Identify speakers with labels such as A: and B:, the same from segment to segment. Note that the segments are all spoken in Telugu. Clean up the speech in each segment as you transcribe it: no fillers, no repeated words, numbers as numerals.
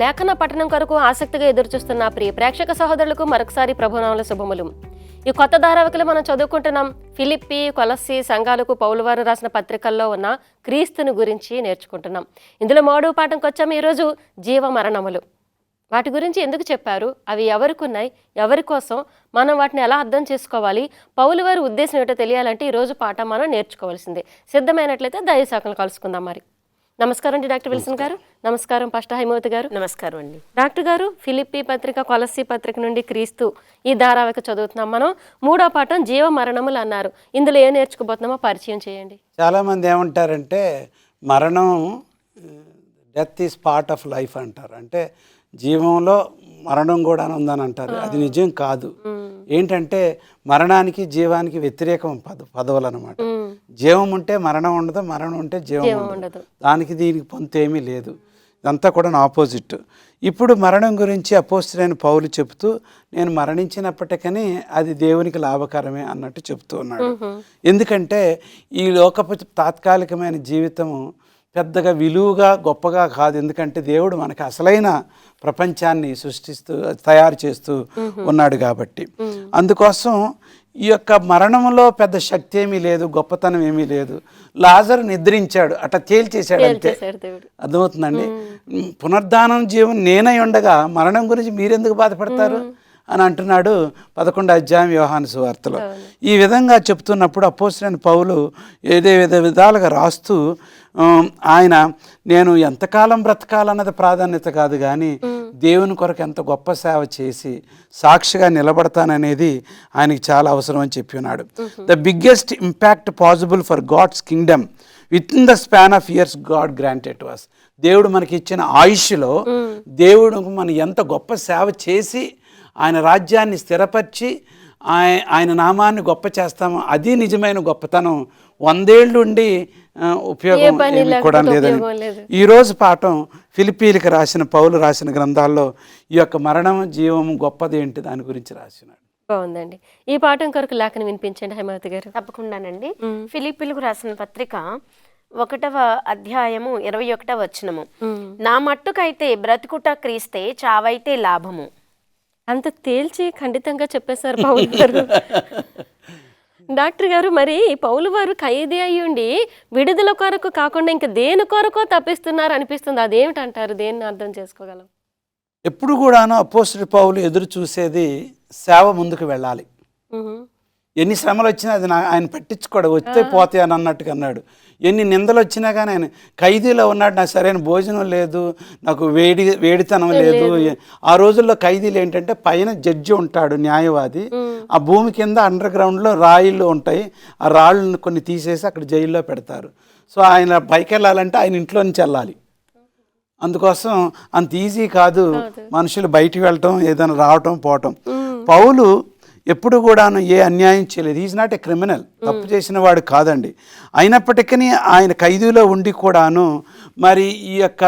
A: లేఖన పఠనం కొరకు ఆసక్తిగా ఎదురుచూస్తున్న ప్రియ ప్రేక్షక సహోదరులకు మరొకసారి ప్రభునామముల శుభములు. ఈ కొత్త ధారావాహికలో మనం చదువుకుంటున్నాం ఫిలిప్పి, కొలస్సీ సంఘాలకు పౌలువారు రాసిన పత్రికల్లో ఉన్న క్రీస్తుని గురించి నేర్చుకుంటున్నాం. ఇందులో 3వ పాఠంకి వచ్చాము. ఈరోజు జీవ మరణములు. వాటి గురించి ఎందుకు చెప్పారు, అవి ఎవరికి ఉన్నాయి, ఎవరి కోసం, మనం వాటిని ఎలా అర్థం చేసుకోవాలి, పౌలు వారి ఉద్దేశం ఏంటో తెలియాలంటే ఈరోజు పాఠం మనం నేర్చుకోవాల్సిందే. సిద్ధమైనట్లయితే దైవశాఖను కలుసుకుందాం. మరి నమస్కారం అండి డాక్టర్ విల్సన్ గారు. నమస్కారం పాస్టర్ హైమవతి గారు.
B: నమస్కారం అండి.
A: డాక్టర్ గారు, ఫిలిప్పి పత్రిక, కొలస్సీ పత్రిక నుండి క్రీస్తు ఈ ధారావాహిక చదువుతున్నాం. మనం 3వ పాఠం జీవ మరణములు అన్నారు. ఇందులో ఏం నేర్చుకోబోతున్నామో పరిచయం చేయండి.
C: చాలామంది ఏమంటారంటే మరణం, death is part of life అంటారు. అంటే జీవంలో మరణం కూడా ఉందని అంటారు. అది నిజం కాదు. ఏంటంటే మరణానికి జీవానికి వ్యతిరేకం పదవులు అనమాట. జీవం ఉంటే మరణం ఉండదు, మరణం ఉంటే జీవం ఉండదు. దానికి దీనికి పొంతు ఏమీ లేదు. ఇదంతా కూడా ఆపోజిట్. ఇప్పుడు మరణం గురించి అపోస్తలుడైన పౌలు చెబుతూ, నేను మరణించినప్పటికీ అది దేవునికి లాభకరమే అన్నట్టు చెబుతూ ఉన్నాడు. ఎందుకంటే ఈ లోకపు తాత్కాలికమైన జీవితము పెద్దగా విలువగా గొప్పగా కాదు. ఎందుకంటే దేవుడు మనకి అసలైన ప్రపంచాన్ని సృష్టిస్తూ తయారు చేస్తూ ఉన్నాడు కాబట్టి. అందుకోసం ఈ యొక్క మరణంలో పెద్ద శక్తి ఏమీ లేదు, గొప్పతనం ఏమీ లేదు. లాజరు నిద్రించాడు, అట్లా తేల్చేశాడు అంతే. అర్థమవుతుందండి. పునరుద్ధానం జీవం నేనై ఉండగా మరణం గురించి మీరెందుకు బాధపడతారు అని అంటున్నాడు 11వ అధ్యాయం యోహాను సువార్తలో. ఈ విధంగా చెప్తున్నప్పుడు అపోస్తలుడైన పౌలు ఏదే విధాలుగా రాస్తూ ఆయన నేను ఎంతకాలం బ్రతకాలన్నది ప్రాధాన్యత కాదు, కానీ దేవుని కొరకు ఎంత గొప్ప సేవ చేసి సాక్షిగా నిలబడతాననేది ఆయనకి చాలా అవసరం అని చెప్పి ఉన్నాడు. The biggest impact possible for God's kingdom within the span of years God granted to us. దేవుడు మనకి ఇచ్చిన ఆయుష్లో దేవుడు మన ఎంత గొప్ప సేవ చేసి ఆయన రాజ్యాన్ని స్థిరపరిచి ఆయన నామాన్ని గొప్ప చేస్తాము, అది నిజమైన గొప్పతనం. 100 ఏళ్ళు ఉండి ఉపయోగం కూడా లేదని ఈరోజు పాఠం ఫిలిప్పీలకు రాసిన పౌలు రాసిన గ్రంథాల్లో ఈ యొక్క మరణం జీవము గొప్పది ఏంటి దాని గురించి రాసినాడు.
A: బాగుందండి. ఈ పాఠం కొరకు లేఖను వినిపించండి హైమవతి గారు.
B: తప్పకుండానండి. ఫిలిప్పీలకు రాసిన పత్రిక 1వ అధ్యాయము 21వ వచనము. నా మట్టుకైతే బ్రతుకుట క్రీస్తే, చావైతే లాభము.
A: అంత తేల్చి ఖండితంగా చెప్పేశారు పౌలు గారు. డాక్టర్ గారు, మరి పౌలు వారు ఖైదీ అయ్యుండి విడుదల కొరకు కాకుండా ఇంకా దేని కొరకో తప్పిస్తున్నారు అనిపిస్తుంది. అదేమిటంటారు? దేన్ని అర్థం చేసుకోగలం?
C: ఎప్పుడు కూడాను అపోస్తలుడు పౌలు ఎదురు చూసేది సేవ ముందుకు వెళ్ళాలి. ఎన్ని శ్రమలు వచ్చినా అది ఆయన పట్టించుకోడు, వస్తే పోతాయి అని అన్నట్టుగా అన్నాడు. ఎన్ని నిందలు వచ్చినా కానీ ఆయన ఖైదీలో ఉన్నాడు. నాకు సరైన భోజనం లేదు, నాకు వేడితనం లేదు. ఆ రోజుల్లో ఖైదీలు ఏంటంటే పైన జడ్జి ఉంటాడు, న్యాయవాది. ఆ భూమి కింద అండర్ గ్రౌండ్లో రాయిళ్ళు ఉంటాయి. ఆ రాళ్ళను కొన్ని తీసేసి అక్కడ జైల్లో పెడతారు. సో ఆయన పైకి వెళ్ళాలంటే ఆయన ఇంట్లో నుంచి వెళ్ళాలి. అందుకోసం అంత ఈజీ కాదు మనుషులు బయటికి వెళ్ళటం, ఏదైనా రావటం పోవటం. పౌలు ఎప్పుడు కూడాను ఏ అన్యాయం చేయలేదు. ఈజ్ నాట్ ఏ క్రిమినల్, తప్పు చేసిన వాడు కాదండి. అయినప్పటికీ ఆయన ఖైదీలో ఉండి కూడాను మరి ఈ యొక్క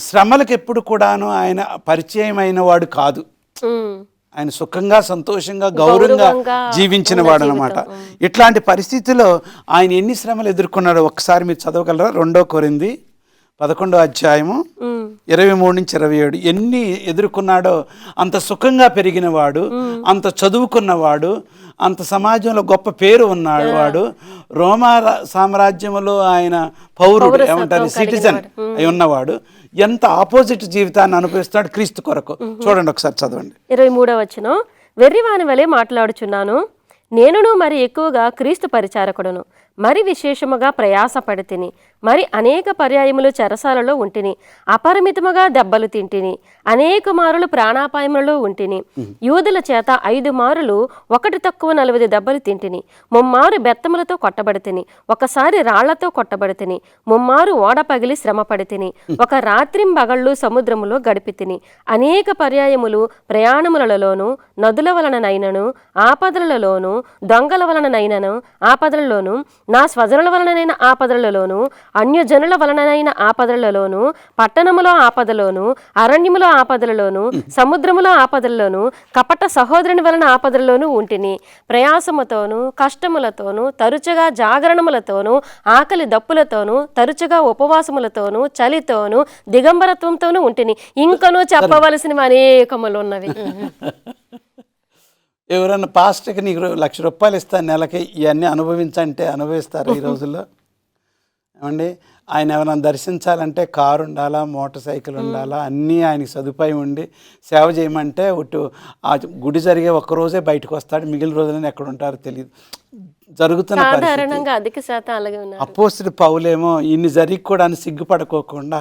C: శ్రమలకు ఎప్పుడు కూడాను ఆయన పరిచయం అయిన వాడు కాదు. ఆయన సుఖంగా, సంతోషంగా, గౌరవంగా జీవించిన వాడు అనమాట. ఇట్లాంటి పరిస్థితుల్లో ఆయన ఎన్ని శ్రమలు ఎదుర్కొన్నాడో ఒకసారి మీరు చదవగలరా? 2 కొరింథీ 11వ అధ్యాయము 23-27 ఎన్ని ఎదుర్కొన్నాడో. అంత సుఖంగా పెరిగినవాడు, అంత చదువుకున్నవాడు, అంత సమాజంలో గొప్ప పేరు ఉన్నాడు వాడు. రోమా సామ్రాజ్యంలో ఆయన పౌరుడు, ఏమంటారు, సిటిజన్ అయి ఉన్నవాడు. ఎంత ఆపోజిట్ జీవితాన్ని అనుభవిస్తాడు క్రీస్తు కొరకు. చూడండి ఒకసారి చదవండి.
A: 23వ వచనం. వెర్రివాని వలె మాట్లాడుచున్నాను, నేనును మరి ఎక్కువగా క్రీస్తు పరిచారకుడును, మరి విశేషముగా ప్రయాసపడితిని, మరి అనేక పర్యాయములు చెరసాలలో ఉంటిని, అపరిమితముగా దెబ్బలు తింటిని, అనేక మారులు ప్రాణాపాయములలో ఉంటిని, యూదుల చేత 5 మారులు 1 తక్కువ 40 దెబ్బలు తింటిని, 3 మారు బెత్తములతో కొట్టబడితిని, ఒకసారి రాళ్లతో కొట్టబడితిని, 3 మారు ఓడ పగిలి శ్రమపడితిని, ఒక రాత్రింబగళ్ళు సముద్రములో గడిపితిని, అనేక పర్యాయములు ప్రయాణములలోను, నదుల వలననైనను ఆపదలలోను, దొంగల వలననైనను ఆపదలలోను, నా స్వజనుల వలననైన ఆపదలలోను, అన్యజనుల వలనైన ఆపదలలోను, పట్టణములో ఆపదలోను, అరణ్యములో ఆపదలలోను, సముద్రములో ఆపదలలోను, కపట సహోదరుని వలన ఆపదలలోను ఉంటిని. ప్రయాసముతోను, కష్టములతోను, తరచుగా జాగరణములతోను, ఆకలి దప్పులతోను, తరచుగా ఉపవాసములతోను, చలితోను, దిగంబరత్వంతోను ఉంటిని. ఇంకనూ చెప్పవలసినవి అనేకములు ఉన్నవి.
C: ఎవరన్నా పాస్టర్కి నీకు ₹1,00,000 ఇస్తాను నెలకి, ఇవన్నీ అనుభవించంటే అనుభవిస్తారు ఈ రోజుల్లో? ఏమండి, ఆయన ఎవరైనా దర్శించాలంటే కారు ఉండాలా, మోటార్ సైకిల్ ఉండాలా, అన్నీ ఆయనకి సదుపాయం ఉండి సేవ చేయమంటే ఆ గుడి జరిగే ఒక్కరోజే బయటకు వస్తాడు, మిగిలిన రోజులని ఎక్కడ ఉంటారో తెలియదు. జరుగుతున్న
A: సాధారణంగా అధిక శాతం అలాగే ఉన్నారు.
C: అపోస్తుడు పౌలేమో ఇన్ని జరిగి కూడా సిగ్గుపడుకోకుండా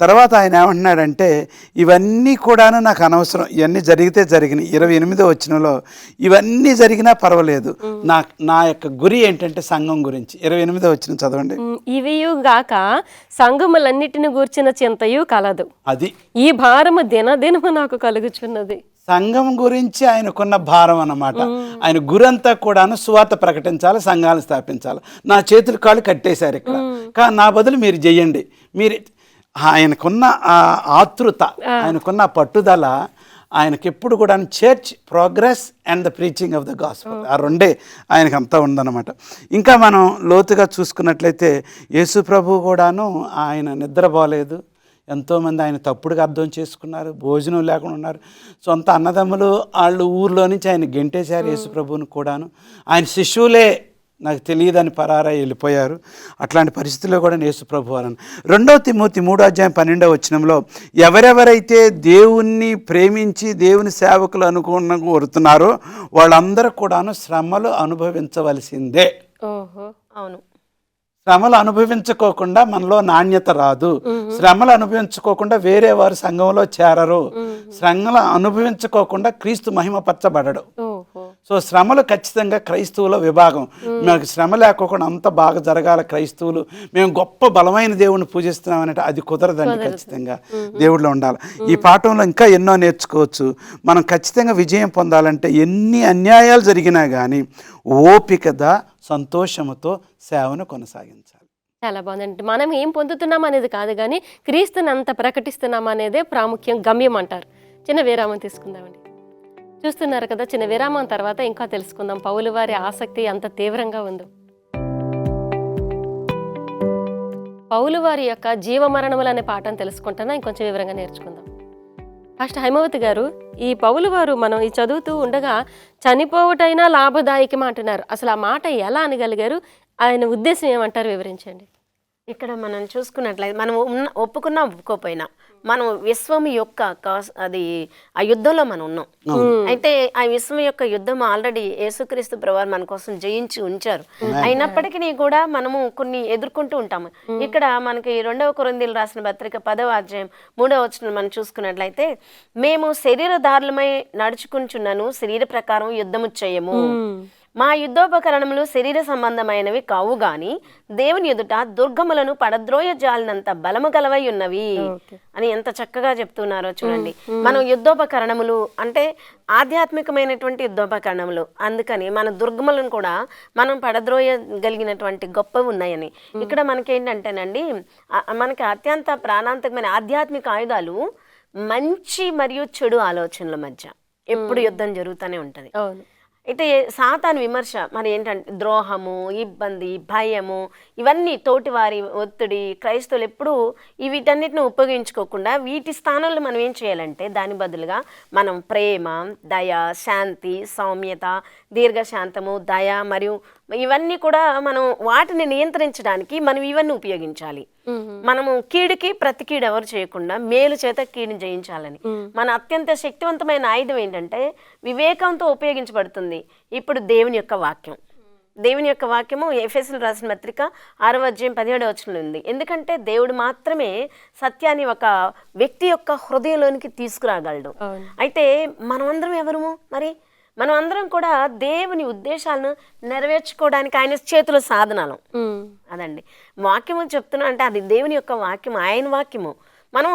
C: తర్వాత ఆయన ఏమంటున్నాడంటే, ఇవన్నీ కూడాను నాకు అనవసరం, ఇవన్నీ జరిగితే జరిగినాయి. 28వ వచనంలో ఇవన్నీ జరిగినా పర్వాలేదు, నా యొక్క గురి ఏంటంటే సంఘం గురించి. 28వ వచనం చదవండి.
A: ఇవియు గాక సంఘములన్నిటిని గూర్చిన చింతయు కలదు,
C: అది
A: ఈ భారము దినదినము నాకు కలుగుచున్నది.
C: సంఘం గురించి ఆయనకున్న భారం అన్నమాట. ఆయన గురంతా కూడాను సువార్త ప్రకటించాలి, సంఘాలు స్థాపించాలి. నా చేతులు కాళ్ళు కట్టేశారు ఇక్కడ, కానీ నా బదులు మీరు చెయ్యండి. మీరు ఆయనకున్న ఆ ఆతృత, ఆయనకున్న పట్టుదల, ఆయనకి ఎప్పుడు కూడా church progress and the preaching of the gospel, ఆ రెండే ఆయనకు అంతా ఉందన్నమాట. ఇంకా మనం లోతుగా చూసుకున్నట్లయితే యేసు ప్రభువు కూడాను ఆయన నిద్రపోలేదు. ఎంతోమంది ఆయన తప్పుడుగా అర్థం చేసుకున్నారు, భోజనం లేకుండా ఉన్నారు. సొంత అన్నదమ్ములు వాళ్ళు ఊర్లో నుంచి ఆయన గెంటేశారు యేసు ప్రభువుని కూడాను. ఆయన శిష్యులే నాకు తెలియదని పరారై వెళ్ళిపోయారు. అట్లాంటి పరిస్థితుల్లో కూడా యేసు ప్రభువు అని 2 తిమోతి 3:12 వచనంలో ఎవరెవరైతే దేవుణ్ణి ప్రేమించి దేవుని సేవకులు అనుకున్న కోరుతున్నారో వాళ్ళందరూ కూడాను శ్రమలు అనుభవించవలసిందే.
B: ఓహో, అవును.
C: శ్రమలు అనుభవించుకోకుండా మనలో నాణ్యత రాదు. శ్రమలు అనుభవించుకోకుండా వేరే వారు సంఘంలో చేరరు. శ్రమలు అనుభవించుకోకుండా క్రీస్తు మహిమపరచబడడు. సో శ్రమలు ఖచ్చితంగా క్రైస్తవుల విభాగం. మనకు శ్రమ లేకోకుండా అంత బాగా జరగాల, క్రైస్తవులు మేము గొప్ప బలమైన దేవుడిని పూజిస్తున్నాం అంటే అది కుదరదండి. ఖచ్చితంగా దేవుడిలో ఉండాలి. ఈ పాఠంలో ఇంకా ఎన్నో నేర్చుకోవచ్చు. మనం ఖచ్చితంగా విజయం పొందాలంటే ఎన్ని అన్యాయాలు జరిగినా కానీ ఓపికగా సంతోషముతో సేవను కొనసాగించాలి.
A: చాలా బాగుందండి. మనం ఏం పొందుతున్నాం అనేది కాదు కానీ క్రీస్తుని అంత ప్రకటిస్తున్నాం అనేదే ప్రాముఖ్యం, గమ్యం అంటారు. చిన్న విరామం తీసుకుందామండి. చూస్తున్నారు కదా, చిన్న విరామం తర్వాత ఇంకా తెలుసుకుందాం పౌలు వారి ఆసక్తి ఎంత తీవ్రంగా ఉందో. పౌలు వారి యొక్క జీవమరణములు అనే పాఠం తెలుసుకుంటున్నా ఇంకొంచెం వివరంగా నేర్చుకుందాం. ఫస్ట్ హైమవతి గారు, ఈ పౌలు వారు మనం ఈ చదువుతూ ఉండగా చనిపోవటైనా లాభదాయకం అంటున్నారు. అసలు ఆ మాట ఎలా అనగలిగారు? ఆయన ఉద్దేశం ఏమంటారు, వివరించండి.
B: ఇక్కడ మనం చూసుకున్నట్లయితే మనం ఒప్పుకున్నా ఒప్పుకోపోయినా మనం విశ్వం యొక్క అది ఆ యుద్ధంలో మనం ఉన్నాం. అయితే ఆ విశ్వం యొక్క యుద్ధం ఆల్రెడీ యేసుక్రీస్తు ప్రభువు మన కోసం జయించి ఉంచారు. అయినప్పటికీ కూడా మనము కొన్ని ఎదుర్కొంటూ ఉంటాము. ఇక్కడ మనకి 2వ కొరింథీయులకు రాసిన పత్రిక 10వ అధ్యాయం 3వ వచనం మనం చూసుకున్నట్లయితే, మేము శరీరధారులమై నడుచుకుంటున్నాను, శరీర ప్రకారం యుద్ధము చేయము, మా యుద్ధోపకరణములు శరీర సంబంధమైనవి కావు గాని దేవుని ఎదుట దుర్గములను పడద్రోయ జాలినంత బలము గలవై ఉన్నవి అని ఎంత చక్కగా చెప్తున్నారో చూడండి. మనం యుద్ధోపకరణములు అంటే ఆధ్యాత్మికమైనటువంటి యుద్ధోపకరణములు, అందుకని మన దుర్గములను కూడా మనం పడద్రోయగలిగినటువంటి గొప్పవి ఉన్నాయని. ఇక్కడ మనకేంటంటేనండి, మనకి అత్యంత ప్రాణాంతకమైన ఆధ్యాత్మిక ఆయుధాలు మంచి మరియు చెడు ఆలోచనల మధ్య ఎప్పుడు యుద్ధం జరుగుతూనే ఉంటది. అయితే సాతాను విమర్శ మరి ఏంటంటే ద్రోహము, ఇబ్బంది, భయము, ఇవన్నీ తోటివారి ఒత్తిడి. క్రైస్తవులు ఎప్పుడూ వీటన్నిటిని ఉపయోగించుకోకుండా వీటి స్థానంలో మనం ఏం చేయాలంటే దాని బదులుగా మనం ప్రేమ, దయ, శాంతి, సౌమ్యత, దీర్ఘశాంతము, దయ మరియు ఇవన్నీ కూడా మనం వాటిని నియంత్రించడానికి మనం ఇవన్నీ ఉపయోగించాలి. మనము కీడుకి ప్రతి కీడు ఎవరు చేయకుండా మేలు చేత కీడుని జయించాలని మన అత్యంత శక్తివంతమైన ఆయుధం ఏంటంటే వివేకంతో ఉపయోగించబడుతుంది. ఇప్పుడు దేవుని యొక్క వాక్యం, దేవుని యొక్క వాక్యము ఎఫెసీయులకు రాసిన పత్రిక 6వ అధ్యాయం 17వ వచనంలో ఉంది. ఎందుకంటే దేవుడు మాత్రమే సత్యాన్ని ఒక వ్యక్తి యొక్క హృదయంలోనికి తీసుకురాగలడు. అయితే మనమందరం ఎవరము? మరి మనం అందరం కూడా దేవుని ఉద్దేశాలను నెరవేర్చుకోవడానికి ఆయన చేతుల సాధనాలు. అదండి వాక్యము చెప్తున్నా అంటే అది దేవుని యొక్క వాక్యము, ఆయన వాక్యము. మనం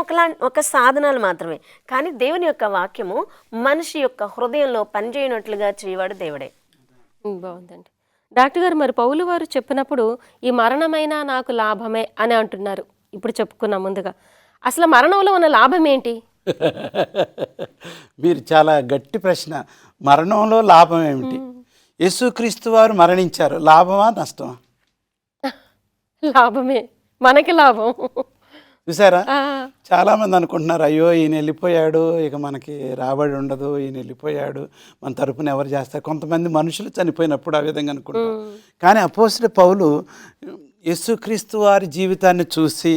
B: ఒక సాధనాలు మాత్రమే. కానీ దేవుని యొక్క వాక్యము మనిషి యొక్క హృదయంలో పనిచేయనట్లుగా చేయవాడు దేవుడే.
A: బాగుందండి. డాక్టర్ గారు, మరి పౌలు వారు చెప్పినప్పుడు ఈ మరణమైనా నాకు లాభమే అని అంటున్నారు. ఇప్పుడు చెప్పుకున్నాం ముందుగా. అసలు మరణంలో ఉన్న లాభం ఏంటి?
C: మీరు చాలా గట్టి ప్రశ్న. మరణంలో లాభం ఏమిటి? యేసుక్రీస్తు వారు మరణించారు, లాభమా నష్టమా?
A: లాభమే, మనకి లాభం.
C: చూసారా, చాలా మంది అనుకుంటున్నారు అయ్యో ఈయన వెళ్ళిపోయాడు, ఇక మనకి రాబడి ఉండదు, ఈయన వెళ్ళిపోయాడు, మన తరపున ఎవరు చేస్తారు. కొంతమంది మనుషులు చనిపోయినప్పుడు ఆ విధంగా అనుకుంటారు. కానీ అపోస్తలుడు పౌలు యేసుక్రీస్తు వారి జీవితాన్ని చూసి,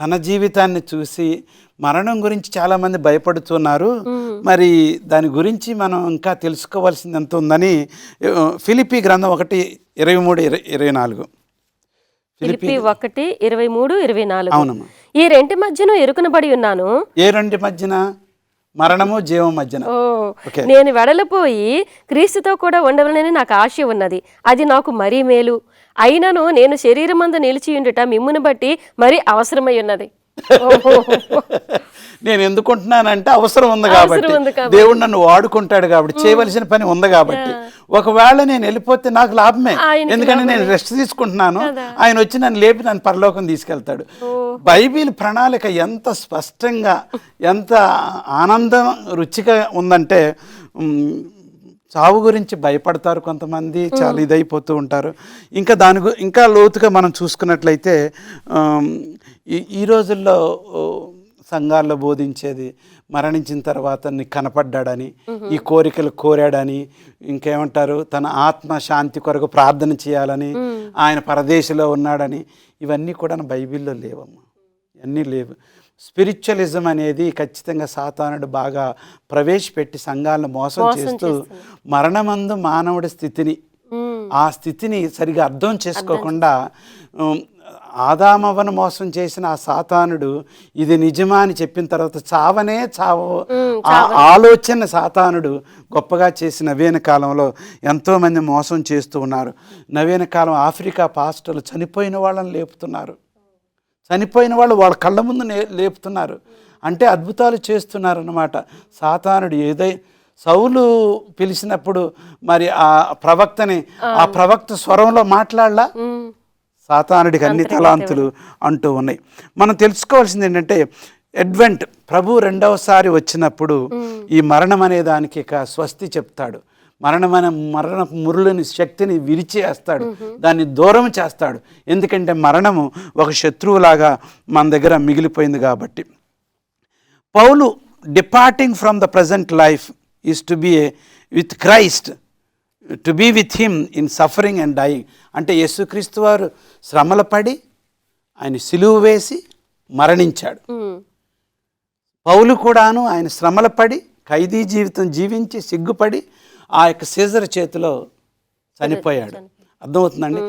C: తన జీవితాన్ని చూసి మరణం గురించి చాలామంది భయపడుతున్నారు. మరి దాని గురించి మనం ఇంకా తెలుసుకోవాల్సింది ఎంత ఉందని ఫిలిప్పీ గ్రంథం 1:23-24.
A: ఫిలిప్పీ 1:23-24.
C: అవునమ్మా.
A: ఈ రెంటి మధ్యను ఎరుకనబడి ఉన్నాను.
C: ఏ రెండు మధ్యన? మరణము జీవం మధ్యన.
A: నేను వెడలిపోయి క్రీస్తుతో కూడా ఉండవలనని నాకు ఆశ ఉన్నది, అది నాకు మరీ మేలు. అయినను నేను శరీరమందు నిలిచియుండుట మిమ్మును బట్టి మరీ అవసరమై ఉన్నది.
C: నేను ఎందుకుంటున్నానంటే అవసరం ఉంది కాబట్టి, దేవుడు నన్ను వాడుకుంటాడు కాబట్టి, చేయవలసిన పని ఉంది కాబట్టి. ఒకవేళ నేను వెళ్ళిపోతే నాకు లాభమే, ఎందుకంటే నేను రెస్ట్ తీసుకుంటున్నాను, ఆయన వచ్చి నన్ను లేపి నన్ను పరలోకం తీసుకెళ్తాడు. బైబిల్ ప్రణాళిక ఎంత స్పష్టంగా, ఎంత ఆనందం రుచిగా ఉందంటే, చావు గురించి భయపడతారు కొంతమంది, చాలా ఇదైపోతూ ఉంటారు. ఇంకా ఇంకా లోతుగా మనం చూసుకున్నట్లయితే ఈ రోజుల్లో సంఘాల్లో బోధించేది మరణించిన తర్వాత నీకు కనపడ్డాడని, ఈ కోరికలు కోరాడని, ఇంకేమంటారు తన ఆత్మ శాంతి కొరకు ప్రార్థన చేయాలని, ఆయన పరదేశంలో ఉన్నాడని, ఇవన్నీ కూడా బైబిల్లో లేవమ్మా, ఇవన్నీ లేవు. స్పిరిచువలిజం అనేది ఖచ్చితంగా సాతానుడు బాగా ప్రవేశపెట్టి సంఘాలను మోసం చేస్తూ మరణమందు మానవుడి స్థితిని, ఆ స్థితిని సరిగా అర్థం చేసుకోకుండా ఆదామవ్వను మోసం చేసిన ఆ సాతానుడు ఇది నిజమా అని చెప్పిన తర్వాత చావనే చావు ఆ ఆలోచన సాతానుడు గొప్పగా చేసి నవీన కాలంలో ఎంతోమంది మోసం చేస్తూ ఉన్నారు. నవీన కాలం ఆఫ్రికా పాస్టర్లు చనిపోయిన వాళ్ళని లేపుతున్నారు, చనిపోయిన వాళ్ళు వాళ్ళ కళ్ళ ముందు లేపుతున్నారు. అంటే అద్భుతాలు చేస్తున్నారు అన్నమాట. సాతానుడు సౌలు పిలిచినప్పుడు మరి ఆ ప్రవక్తని, ఆ ప్రవక్త స్వరంలో మాట్లాడలా, సాతానుడికి అన్ని తలాంతులు అంటూ ఉన్నాయి. మనం తెలుసుకోవాల్సింది ఏంటంటే, అడ్వెంట్ ప్రభు రెండవసారి వచ్చినప్పుడు ఈ మరణం అనే దానికి ఇక స్వస్తి చెప్తాడు. మరణ మురులని శక్తిని విరిచేస్తాడు, దాన్ని దూరం చేస్తాడు. ఎందుకంటే మరణము ఒక శత్రువులాగా మన దగ్గర మిగిలిపోయింది కాబట్టి. Paul departing from the present life is to be with Christ, to be with him in suffering and dying. అంటే యేసుక్రీస్తు వారు శ్రమలు పడి ఆయన సిలువ వేసి మరణించాడు. పౌలు కూడాను ఆయన శ్రమలు పడి ఖైదీ జీవితం జీవించి సిగ్గుపడి ఆ యొక్క సీజర్ చేతిలో చనిపోయాడు. అర్థమవుతుందండి?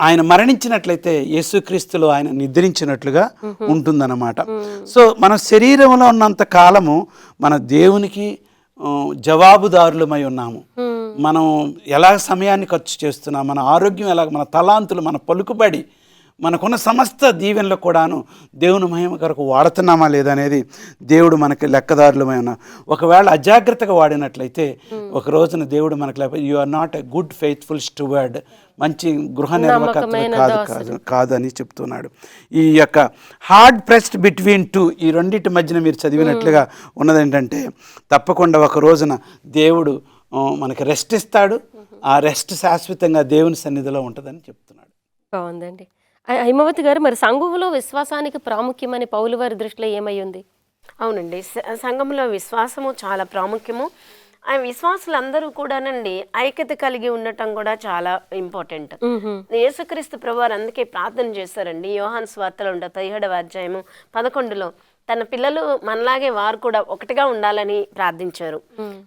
C: ఆయన మరణించినట్లయితే యేసుక్రీస్తులో ఆయన నిద్రించినట్లుగా ఉంటుందన్నమాట. సో మన శరీరంలో ఉన్నంత కాలము మన దేవునికి జవాబుదారులమై ఉన్నాము. మనం ఎలా సమయాన్ని ఖర్చు చేస్తున్నాం, మన ఆరోగ్యం ఎలాగ, మన తలాంతులు, మన పలుకుబడి, మనకున్న సమస్త దీవెనలు కూడాను దేవుని మహిమ కొరకు వాడుతున్నామా లేదనేది దేవుడు మనకి లెక్కదారులమై ఉన్నాం. ఒకవేళ అజాగ్రత్తగా వాడినట్లయితే ఒక రోజున దేవుడు మనకు లేకపోతే you are not a good faithful steward, మంచి గృహ నిర్వాహకుడు కాదని చెప్తున్నాడు. ఈ యొక్క హార్డ్ ప్రెస్డ్ బిట్వీన్ టూ, ఈ రెండింటి మధ్యన మీరు చదివినట్లుగా ఉన్నది ఏంటంటే, తప్పకుండా ఒక రోజున దేవుడు మనకి రెస్ట్ ఇస్తాడు. ఆ రెస్ట్ శాశ్వతంగా దేవుని సన్నిధిలో ఉంటుందని చెప్తున్నాడు.
A: బాగుందండి. హైమవతి గారు, మరి సంఘంలో విశ్వాసానికి ప్రాముఖ్యమని పౌలు వారి దృష్టిలో ఏమై ఉంది?
B: అవునండి, సంఘంలో విశ్వాసము చాలా ప్రాముఖ్యము. ఆ విశ్వాసులందరూ కూడానండి ఐక్యత కలిగి ఉండటం కూడా చాలా ఇంపార్టెంట్. యేసుక్రీస్తు ప్రభువారు అందుకే ప్రార్థన చేశారండి. యోహాను సువార్తలో ఉండే 17వ అధ్యాయము 11లో తన పిల్లలు మనలాగే వారు కూడా ఒకటిగా ఉండాలని ప్రార్థించారు.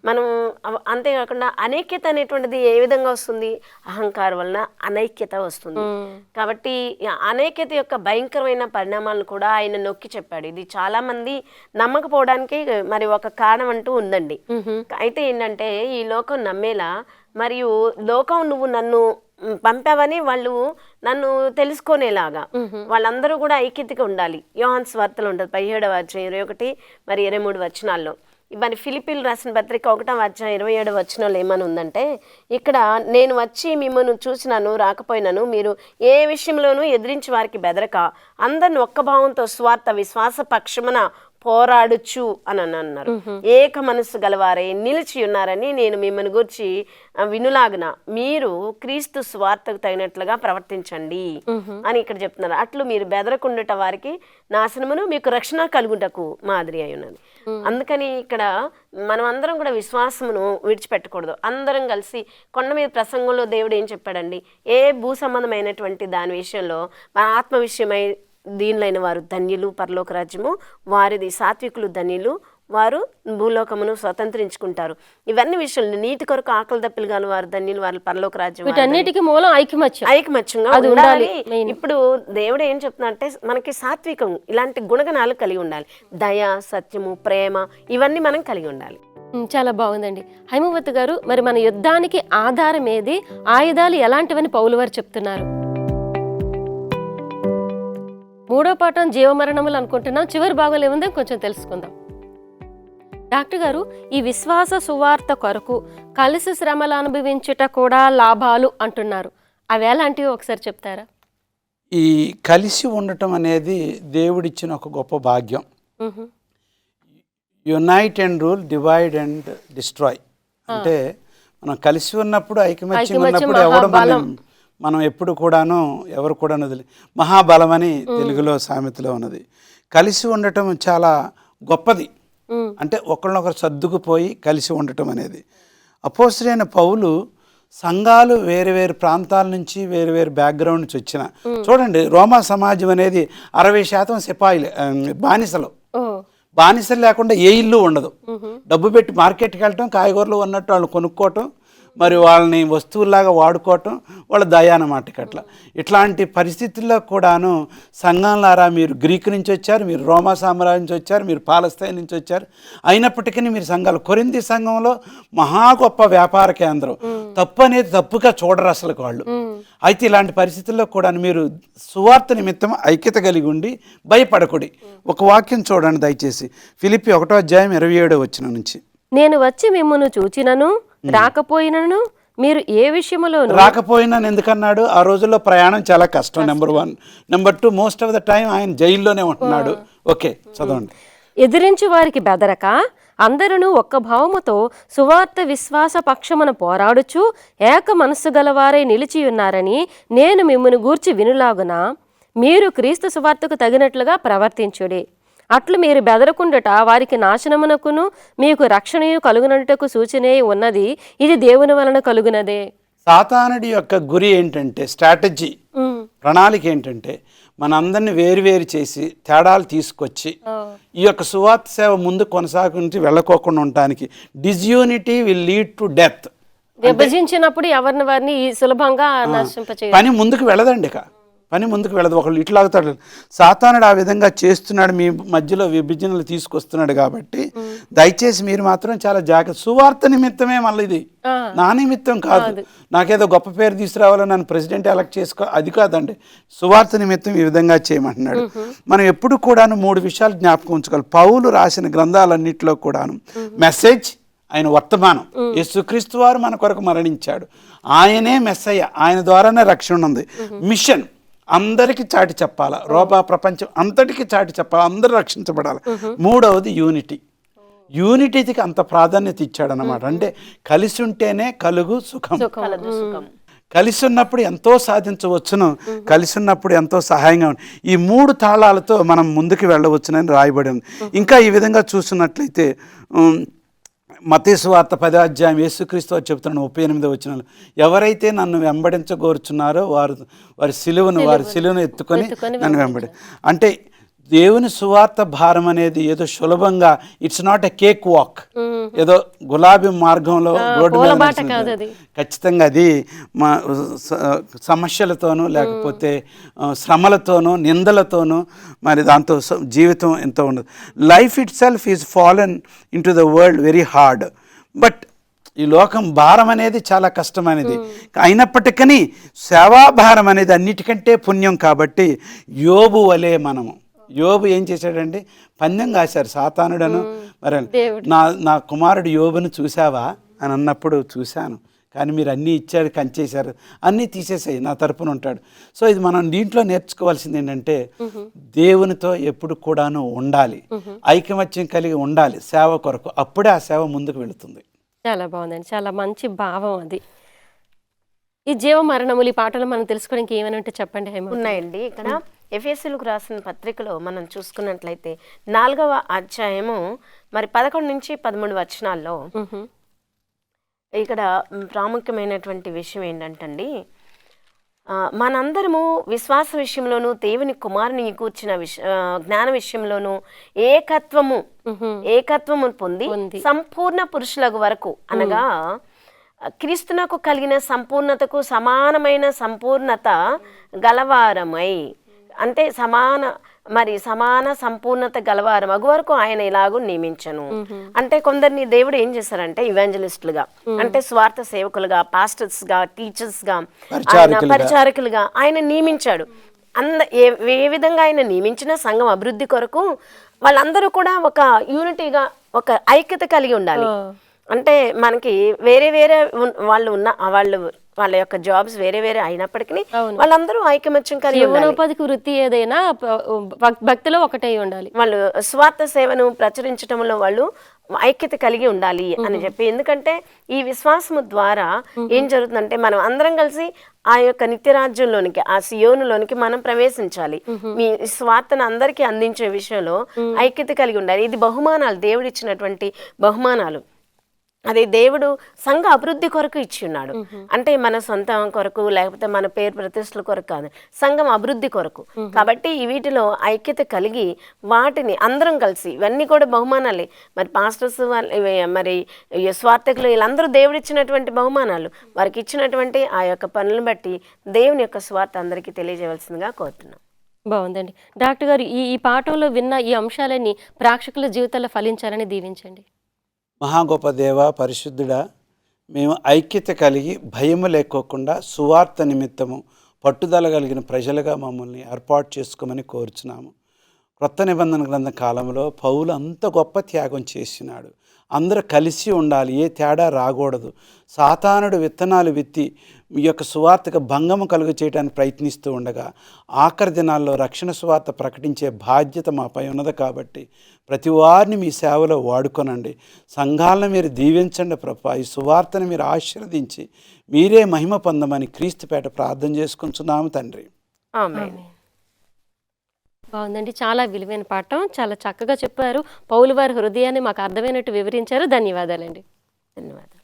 B: మనం అంతేకాకుండా అనైక్యత అనేటువంటిది ఏ విధంగా వస్తుంది? అహంకారం వలన అనైక్యత వస్తుంది. కాబట్టి అనైక్యత యొక్క భయంకరమైన పరిణామాలను కూడా ఆయన నొక్కి చెప్పాడు. ఇది చాలా మంది నమ్మకపోవడానికి మరి ఒక కారణం అంటూ ఉందండి. అయితే ఏంటంటే, ఈ లోకం నమ్మేలా మరియు లోకం నువ్వు నన్ను పంపావని వాళ్ళు నన్ను తెలుసుకునేలాగా వాళ్ళందరూ కూడా ఐక్యతగా ఉండాలి. యోహాను సువార్తలో ఉంటుంది 17వ అధ్యాయం 21 మరి 23 వచనాల్లో. ఇవన్నీ ఫిలిప్పీలు రాసిన పత్రిక 1:27 ఏమని ఉందంటే, ఇక్కడ నేను వచ్చి మిమ్మల్ని చూసినాను రాకపోయినాను, మీరు ఏ విషయంలోనూ ఎదిరించి వారికి బెదరక అందరిని ఒక్క భావంతో స్వార్థ విశ్వాస పక్షమున పోరాడుచు అని అన్నారు. ఏక మనస్సు గలవారే నిలిచి ఉన్నారని నేను మిమ్మల్ని గురించి వినులాగున మీరు క్రీస్తు స్వార్థకు తగినట్లుగా ప్రవర్తించండి అని ఇక్కడ చెప్తున్నారు. అట్లు మీరు బెదరకుండుట వారికి నాశనమును మీకు రక్షణ కలుగుటకు మాదిరి అయి ఉన్నది. అందుకని ఇక్కడ మనం అందరం కూడా విశ్వాసమును విడిచిపెట్టకూడదు. అందరం కలిసి కొండ మీద ప్రసంగంలో దేవుడు ఏం చెప్పాడండి, ఏ భూ సంబంధమైనటువంటి దాని విషయంలో మన ఆత్మ విషయమై దీనిలైన వారు ధన్యులు, పరలోక రాజ్యము వారిది, సాత్వికులు ధన్యులు, వారు భూలోకమును స్వతంత్రించుకుంటారు. ఇవన్నీ విషయాలు నీటి కొరకు ఆకలి దప్పిలు గాను వారు ధన్యులు, వారు పరలోక రాజ్యం.
A: వీటన్నిటికీ మూలం ఐకమత్యంగా
B: ఉండాలి. ఇప్పుడు దేవుడు ఏం చెప్తున్నారంటే మనకి సాత్వికం ఇలాంటి గుణగణాలు కలిగి ఉండాలి. దయ, సత్యము, ప్రేమ ఇవన్నీ మనం కలిగి ఉండాలి.
A: చాలా బాగుందండి. హైమవతి గారు, మరి మన యుద్ధానికి ఆధారం ఏది, ఆయుధాలు ఎలాంటివని పౌలు వారు చెప్తున్నారు? 3వ పాఠం జీవమరణములు అనుకుంటున్నాం. చివరి భాగంలో ఏముందో కొంచెం తెలుసుకుందాం. డాక్టర్ గారు, ఈ విశ్వాస సువార్త కొరకు కలిసి శ్రమలు అనుభవించుట కూడా లాభాలు అంటున్నారు. అవి ఎలాంటివి ఒకసారి చెప్తారా?
C: ఈ కలిసి ఉండటం అనేది దేవుడిచ్చిన ఒక గొప్ప భాగ్యం. Unite and rule, divide and destroy. అంటే మనం కలిసి ఉన్నప్పుడు, ఐకమత్యం ఉన్నప్పుడు ఎవడు మనం ఎప్పుడు కూడాను ఎవరు కూడా మహాబలం అని తెలుగులో సామెతలో ఉన్నది. కలిసి ఉండటం చాలా గొప్పది. అంటే ఒకరినొకరు సర్దుకుపోయి కలిసి ఉండటం అనేది. అపోస్తలుడైన పౌలు సంఘాలు వేరు వేరు ప్రాంతాల నుంచి వేరు వేరు బ్యాక్గ్రౌండ్ నుంచి వచ్చిన, చూడండి, రోమా సమాజం అనేది 60% సిపాయిలు, బానిసలు లేకుండా ఏ ఇల్లు ఉండదు. డబ్బు పెట్టి మార్కెట్కి వెళ్ళటం, కాయగూరలు ఉన్నట్టు వాళ్ళు కొనుక్కోవటం, మరి వాళ్ళని వస్తువుల్లాగా వాడుకోవటం వాళ్ళ దయ అన్నమాట. ఇట్లాంటి పరిస్థితుల్లో కూడాను సంఘంలారా, మీరు గ్రీకు నుంచి వచ్చారు, మీరు రోమా సామ్రాజ్యం నుంచి వచ్చారు, మీరు పాలస్తీనా నుంచి వచ్చారు, అయినప్పటికీ మీరు సంఘాలు, కొరింథీ సంఘంలో మహా గొప్ప వ్యాపార కేంద్రం, తప్పు అనేది తప్పుగా చూడరు అసలు వాళ్ళు. అయితే ఇలాంటి పరిస్థితుల్లో కూడా మీరు సువార్త నిమిత్తం ఐక్యత కలిగి ఉండి భయపడకుడి. ఒక వాక్యం చూడండి దయచేసి, ఫిలిప్పీ 1:27 నుంచి.
A: నేను వచ్చి మిమ్మును చూచినను రాకపోయినను మీరు ఏ విషయములో
C: రాకపోయినాను ఎందుకన్నాడు? ఆ రోజుల్లో ప్రయాణం చాలా కష్టం, number 1. Number 2, most of the time ఆయన జైల్లోనే ఉంటున్నాడు. ఓకే, చదవండి.
A: ఎదిరించి వారికి బెదరక అందరూ ఒక్క భావముతో సువార్త విశ్వాస పక్షమున పోరాడుచు ఏక మనస్సు గలవారై నిలిచి ఉన్నారని నేను మిమ్మును గూర్చి వినులాగున మీరు క్రీస్తు సువార్తకు తగినట్లుగా ప్రవర్తించుడి. అట్లు మీరు బెదరకుండుట వారికి నాశనమునకును మీకు రక్షణయు కలుగునట్టుకు సూచనే ఉన్నది. ఇది దేవుని వలన కలుగునదే.
C: సాతానుడి యొక్క గురి ఏంటంటే, స్ట్రాటజీ, ప్రణాళిక ఏంటంటే, మనందరినీ వేరు చేసి తేడాలు తీసుకొచ్చి ఈ యొక్క సువార్త సేవ ముందు కొనసాగుంచి వెళ్ళకోకుండా ఉండటానికి. Disunity will lead to death.
A: విభజించినప్పుడు ఎవరిని వారిని సులభంగా నశింపచేయడం.
C: పని ముందుకు వెళ్ళదండి, పని ముందుకు వెళ్ళదు. ఒకళ్ళు ఇట్లాగుతాడు. సాతానుడు ఆ విధంగా చేస్తున్నాడు, మీ మధ్యలో విభజనలు తీసుకొస్తున్నాడు. కాబట్టి దయచేసి మీరు మాత్రం చాలా జాగ్రత్త. సువార్త నిమిత్తమే, మళ్ళీ ఇది నా నిమిత్తం కాదు, నాకేదో గొప్ప పేరు తీసుకురావాలో నన్ను ప్రెసిడెంట్ ఎలక్ట్ చేసుకో, అది కాదండి. సువార్త నిమిత్తం ఈ విధంగా చేయమంటున్నాడు. మనం ఎప్పుడు కూడాను 3 విషయాలు జ్ఞాపకం ఉంచుకోవాలి. పౌలు రాసిన గ్రంథాలన్నింటిలో కూడాను మెసేజ్, ఆయన వర్తమానం. యేసుక్రీస్తు వారు మన కొరకు మరణించాడు, ఆయనే మెస్సయ్య, ఆయన ద్వారానే రక్షణ ఉంది. మిషన్, అందరికీ చాటి చెప్పాలా, రోబా ప్రపంచం అంతటికి చాటి చెప్పాలి, అందరూ రక్షించబడాలి. 3వది యూనిటీ. యూనిటీకి అంత ప్రాధాన్యత ఇచ్చాడు అన్నమాట. అంటే కలిసి ఉంటేనే కలుగు సుఖం. కలిసి ఉన్నప్పుడు ఎంతో సాధించవచ్చును, కలిసి ఉన్నప్పుడు ఎంతో సహాయంగా ఉంది. ఈ 3 తాళాలతో మనం ముందుకు వెళ్ళవచ్చునని రాయబడి ఉంది. ఇంకా ఈ విధంగా చూస్తున్నట్లయితే మత్తయి సువార్త 10వ యేసుక్రీస్తు వారు చెబుతున్నాడు 38వ ఎవరైతే నన్ను వెంబడించగోరుచున్నారో వారి సిలువను ఎత్తుకొని నన్ను వెంబడి. అంటే దేవుని సువార్త భారం అనేది ఏదో సులభంగా, it's not a cake walk, ఏదో గులాబీ మార్గంలో రోడ్డు మీద. ఖచ్చితంగా అది సమస్యలతోనూ, లేకపోతే శ్రమలతోనూ, నిందలతోనూ, మరి దాంతో జీవితం ఎంతో ఉండదు. Life it self is fallen in to the world very hard. But ఈ లోకం భారం అనేది చాలా కష్టమైనది. అయినప్పటికీ సేవాభారం అనేది అన్నిటికంటే పుణ్యం. కాబట్టి యోబు వలె మనము, యోబు ఏం చేశాడండి, పందెం కాశారు సాతానుడను. మరి
A: దేవుడు.
C: నా కుమారుడు యోబును చూసావా అని అన్నప్పుడు చూశాను, కానీ మీరు అన్నీ ఇచ్చారు, కంచేశారు, అన్నీ తీసేసాయి, నా తరపున ఉంటాడు. సో ఇది మనం దీంట్లో నేర్చుకోవాల్సింది ఏంటంటే దేవునితో ఎప్పుడు కూడాను ఉండాలి, ఐకమత్యం కలిగి ఉండాలి సేవ కొరకు. అప్పుడే ఆ సేవ ముందుకు వెళుతుంది.
A: చాలా బాగుందండి, చాలా మంచి భావం అది. ఈ జీవ మరణములు ఈ పాటలు మనం తెలుసుకోవడానికి ఏమైనా ఉంటే చెప్పండి హేమ.
B: ఉన్నాయండి. ఇక్కడ ఎఫెసీయులకు రాసిన పత్రికలో మనం చూసుకున్నట్లయితే 4వ అధ్యాయము మరి 11 నుంచి 13 వచనాల్లో ఇక్కడ ప్రాముఖ్యమైనటువంటి విషయం ఏంటంటండి, మనందరము విశ్వాస విషయంలోనూ దేవుని కుమారుని కూర్చిన జ్ఞాన విషయంలోనూ ఏకత్వము పొంది సంపూర్ణ పురుషులకు వరకు, అనగా క్రీస్తునకు కలిగిన సంపూర్ణతకు సమానమైన సంపూర్ణత గలవారమై, అంటే సమాన సంపూర్ణత గలవారం అగు వరకు ఆయన ఇలాగూ నియమించను. అంటే కొందరిని దేవుడు ఏం చేశారంటే ఇవాంజలిస్టులుగా, అంటే స్వార్థ సేవకులుగా, పాస్టర్స్ గా, టీచర్స్ గా, పరిచారకులుగా ఆయన నియమించాడు. ఏ విధంగా ఆయన నియమించిన సంఘం అభివృద్ధి కొరకు వాళ్ళందరూ కూడా ఒక యూనిటీగా, ఒక ఐక్యత కలిగి ఉండాలి. అంటే మనకి వేరే వాళ్ళ యొక్క జాబ్స్ వేరే అయినప్పటికీ వాళ్ళందరూ ఐకమత్యం కలిగి ఉండాలి.
A: జీవనోపాధికి వృత్తి ఏదైనా భక్తిలో ఒకటై ఉండాలి.
B: వాళ్ళు స్వార్థ సేవను ప్రచురించడంలో వాళ్ళు ఐక్యత కలిగి ఉండాలి అని చెప్పి. ఎందుకంటే ఈ విశ్వాసము ద్వారా ఏం జరుగుతుందంటే మనం అందరం కలిసి ఆ యొక్క నిత్యరాజ్యంలోనికి, ఆ సియోనులోనికి మనం ప్రవేశించాలి. మీ స్వార్థను అందరికీ అందించే విషయంలో ఐక్యత కలిగి ఉండాలి. ఇది బహుమానాలు, దేవుడు ఇచ్చినటువంటి బహుమానాలు. అదే దేవుడు సంఘ అభివృద్ధి కొరకు ఇచ్చి ఉన్నాడు. అంటే మన సొంత కొరకు లేకపోతే మన పేరు ప్రతిష్టల కొరకు కాదు, సంఘం అభివృద్ధి కొరకు. కాబట్టి వీటిలో ఐక్యత కలిగి వాటిని అందరం కలిసి, ఇవన్నీ కూడా బహుమానాలే. మరి పాస్టర్స్ మరి స్వార్థకులు వీళ్ళందరూ దేవుడు ఇచ్చినటువంటి బహుమానాలు. వారికి ఇచ్చినటువంటి ఆ యొక్క పనులను బట్టి దేవుని యొక్క స్వార్థ అందరికీ తెలియజేయవలసిందిగా కోరుతున్నాం.
A: బాగుందండి. డాక్టర్ గారు, ఈ పాఠంలో విన్న ఈ అంశాలన్నీ ప్రేక్షకుల జీవితాల్లో ఫలించాలని దీవించండి.
C: మహాగొప్ప దేవ, పరిశుద్ధుడా, మేము ఐక్యత కలిగి భయము లేకోకుండా సువార్త నిమిత్తము పట్టుదల కలిగిన ప్రజలుగా మమ్మల్ని ఏర్పాటు చేసుకోమని కోరుచున్నాము. క్రొత్త నిబంధన గ్రంథ కాలంలో పౌలు అంత గొప్ప త్యాగం చేసినాడు. అందరూ కలిసి ఉండాలి, ఏ తేడా రాకూడదు. సాతానుడు విత్తనాలు విత్తి ఈ యొక్క సువార్తకు భంగము కలుగు చేయడానికి ప్రయత్నిస్తూ ఉండగా ఆఖరి దినాల్లో రక్షణ సువార్త ప్రకటించే బాధ్యత మాపై ఉన్నది. కాబట్టి ప్రతి వారిని మీ సేవలో వాడుకొనండి. సంఘాలను మీరు దీవించండి ప్రభా. ఈ సువార్తను మీరు ఆశీర్వదించి మీరే మహిమ పొందమని క్రీస్తుపేట ప్రార్థన చేసుకుంటున్నాము తండ్రి.
B: ఆమేన్.
A: బాగుందండి, చాలా విలువైన పాఠం, చాలా చక్కగా చెప్పారు. పౌలు వారి హృదయాన్ని మాకు అర్థమైనట్టు వివరించారు. ధన్యవాదాలండి.
B: ధన్యవాదాలు.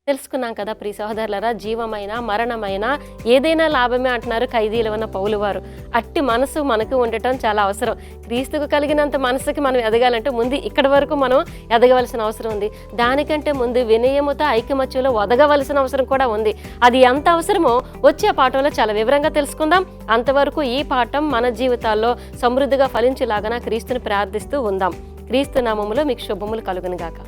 A: తెలుసుకున్నాం కదా ప్రియ సహోదరులారా, జీవమైన మరణమైన ఏదైనా లాభమే అంటున్నారు ఖైదీలు ఉన్న పౌలు వారు. అట్టి మనసు మనకు ఉండటం చాలా అవసరం. క్రీస్తుకు కలిగినంత మనసుకి మనం ఎదగాలంటే ముందు ఇక్కడి వరకు మనం ఎదగవలసిన అవసరం ఉంది. దానికంటే ముందు వినయముతో ఐకమత్యంలో ఒదగవలసిన అవసరం కూడా ఉంది. అది ఎంత అవసరమో వచ్చే పాఠంలో చాలా వివరంగా తెలుసుకుందాం. అంతవరకు ఈ పాఠం మన జీవితాల్లో సమృద్ధిగా ఫలించేలాగా క్రీస్తుని ప్రార్థిస్తూ ఉందాం. క్రీస్తు నామములో మీకు శుభములు కలుగునుగాక.